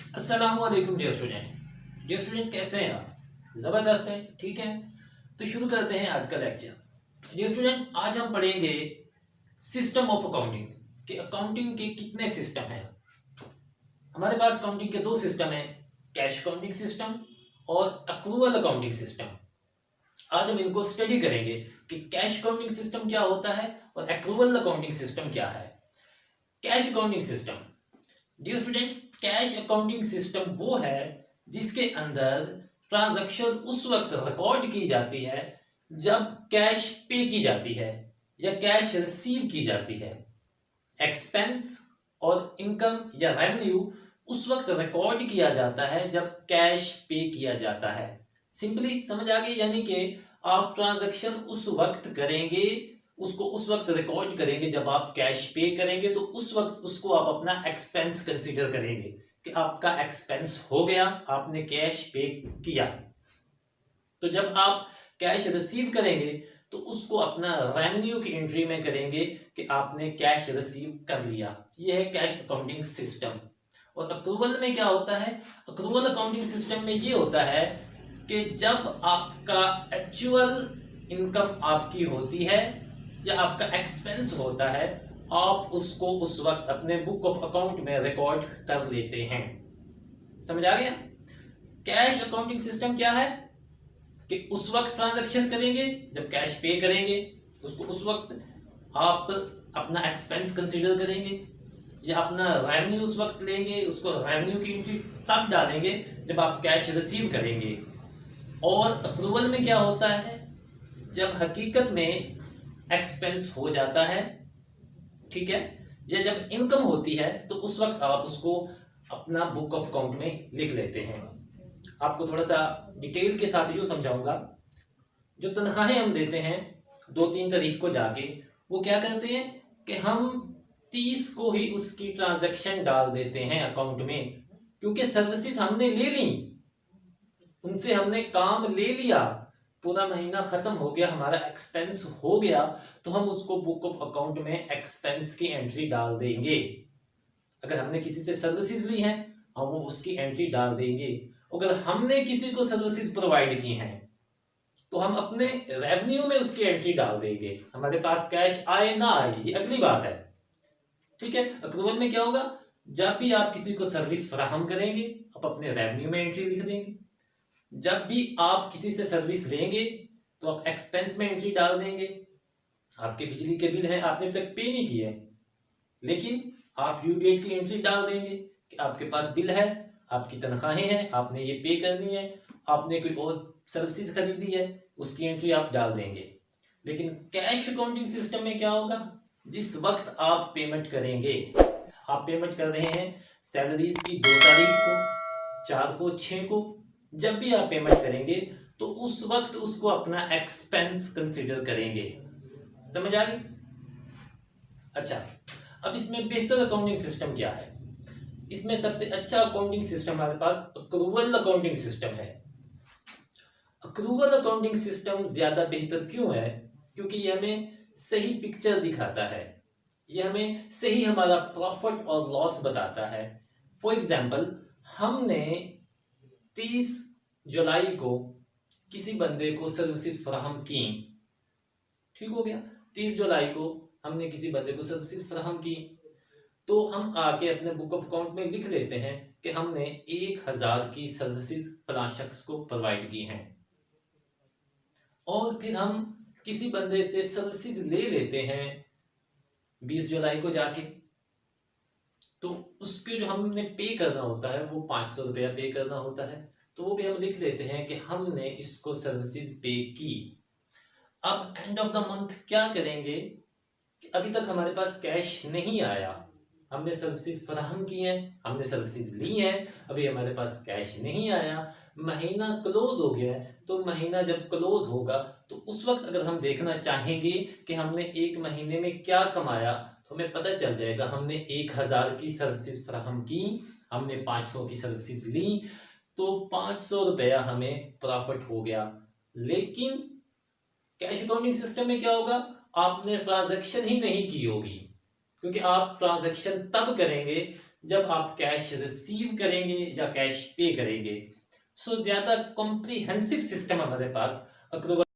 अस्सलामुअलैकुम dear student कैसे हैं आप? ज़बरदस्त हैं, ठीक है। तो शुरू करते हैं आज का लेक्चर। डियर स्टूडेंट, आज हम पढ़ेंगे सिस्टम ऑफ अकाउंटिंग कि अकाउंटिंग के कितने सिस्टम हैं। हमारे पास अकाउंटिंग के दो सिस्टम हैं, कैश अकाउंटिंग सिस्टम और अक्रूवल अकाउंटिंग सिस्टम। आज हम इनको स्टडी करेंगे कि कैश अकाउंटिंग सिस्टम क्या होता है और अक्रूवल अकाउंटिंग सिस्टम क्या है। Cash accounting system, dear student, cash accounting system वो है जिसके अंदर ट्रांजैक्शन उस वक्त रिकॉर्ड की जाती है जब कैश पे की जाती है या कैश रिसीव की जाती है। एक्सपेंस और इनकम या रेवेन्यू उस वक्त रिकॉर्ड किया जाता है जब कैश पे किया जाता है। सिंपली समझ आ गई, यानी कि आप ट्रांजैक्शन उस वक्त करेंगे, उसको उस वक्त रिकॉर्ड करेंगे जब आप कैश पे करेंगे, तो उस वक्त उसको आप अपना एक्सपेंस कंसीडर करेंगे कि आपका एक्सपेंस हो गया, आपने कैश पे किया। तो जब आप कैश रिसीव करेंगे तो उसको अपना रेवेन्यू की एंट्री में करेंगे कि आपने कैश रिसीव कर लिया। ये है कैश अकाउंटिंग सिस्टम। और अक्रूवल में क्या होता है? अक्रूवल अकाउंटिंग सिस्टम में ये होता है कि जब आपका एक्चुअल इनकम आपकी होती है या आपका एक्सपेंस होता है, आप उसको उस वक्त अपने बुक ऑफ अकाउंट में रिकॉर्ड कर लेते हैं। समझ आ गया? कैश अकाउंटिंग सिस्टम क्या है कि उस वक्त ट्रांजैक्शन करेंगे जब कैश पे करेंगे, उसको उस वक्त आप अपना एक्सपेंस कंसीडर करेंगे या अपना रेवेन्यू उस वक्त लेंगे, उसको रेवेन्यू की एंट्री तब डालेंगे जब आप कैश रिसीव करेंगे। और अप्रूवल में क्या होता है? जब हकीकत में एक्सपेंस हो जाता है, ठीक है, या जब इनकम होती है तो उस वक्त आप उसको अपना बुक ऑफ अकाउंट में लिख लेते हैं। आपको थोड़ा सा डिटेल के साथ यूँ समझाऊंगा। जो तनख्वाहें हम देते हैं 2-3 तारीख को जाके, वो क्या करते हैं कि हम 30 को ही उसकी ट्रांजैक्शन डाल देते हैं अकाउंट में, क्योंकि सर्विसेज हमने ले ली, उनसे हमने काम ले लिया, पूरा महीना खत्म हो गया, हमारा एक्सपेंस हो गया, तो हम उसको बुक ऑफ अकाउंट में एक्सपेंस की एंट्री डाल देंगे। अगर हमने किसी से सर्विसेज ली हैं हम वो उसकी एंट्री डाल देंगे। अगर हमने किसी को सर्विसेज प्रोवाइड की हैं तो हम अपने रेवेन्यू में उसकी एंट्री डाल देंगे। हमारे पास कैश आए ना आए ये अगली बात है, ठीक है। अक्रूवल में क्या होगा? जब भी आप किसी को सर्विस फराहम करेंगे आप अपने रेवेन्यू में एंट्री लिख देंगे। जब भी आप किसी से सर्विस लेंगे तो आप एक्सपेंस में एंट्री डाल देंगे। आपके बिजली के बिल हैं, आपने अभी तक पे नहीं किए, लेकिन आप ड्यू डेट की एंट्री डाल देंगे कि आपके पास बिल है, आपकी तनख्वाहें हैं, आपने ये पे करनी है, आपने कोई और सर्विसेज खरीदी है, उसकी एंट्री आप डाल देंगे। लेकिन कैश अकाउंटिंग सिस्टम में क्या होगा? जिस वक्त आप पेमेंट करेंगे, आप पेमेंट कर रहे हैं सैलरीज की 2 तारीख को, 4 को, 6 को, जब भी आप पेमेंट करेंगे तो उस वक्त उसको अपना एक्सपेंस कंसीडर करेंगे। समझ आ गई? अच्छा, अब इसमें बेहतर अकाउंटिंग सिस्टम क्या है? इसमें सबसे अच्छा अकाउंटिंग सिस्टम हमारे पास अक्रूवल अकाउंटिंग सिस्टम है। अक्रूवल अकाउंटिंग सिस्टम ज्यादा बेहतर क्यों है? क्योंकि ये हमें सही पिक्चर दिखाता है, ये हमें सही हमारा प्रॉफिट और लॉस बताता है। फॉर एग्जाम्पल, हमने 30 जुलाई को किसी बंदे को सर्विसेज फराहम की, ठीक हो गया, 30 जुलाई को हमने किसी बंदे को सर्विसेज फराहम की, तो हम आके अपने बुक ऑफ अकाउंट में लिख लेते हैं कि हमने 1000 की सर्विसेज फलां शख्स को प्रोवाइड की हैं। और फिर हम किसी बंदे से सर्विसेज ले लेते हैं 20 जुलाई को जाके, तो उसके जो हमने पे करना होता है वो 500 रुपया पे करना होता है, तो वो भी हम लिख लेते हैं कि हमने इसको सर्विसेज पे की। अब एंड ऑफ द मंथ क्या करेंगे कि अभी तक हमारे पास कैश नहीं आया, हमने सर्विसेज फराहम की हैं, हमने सर्विसेज ली हैं, अभी हमारे पास कैश नहीं आया, महीना क्लोज हो गया है। तो महीना जब क्लोज होगा तो उस वक्त अगर हम देखना चाहेंगे कि हमने एक महीने में क्या कमाया, तो हमें पता चल जाएगा हमने 1000 की सर्विसेज फराहम की, हमने 500 की सर्विसेज ली, तो 500 रुपया हमें प्रॉफिट हो गया। लेकिन कैश अकाउंटिंग सिस्टम में क्या होगा? आपने ट्रांजैक्शन ही नहीं की होगी, क्योंकि आप ट्रांजैक्शन तब करेंगे जब आप कैश रिसीव करेंगे या कैश पे करेंगे। सो ज्यादा कॉम्प्रिहेंसिव सिस्टम हमारे पास अक्टूबर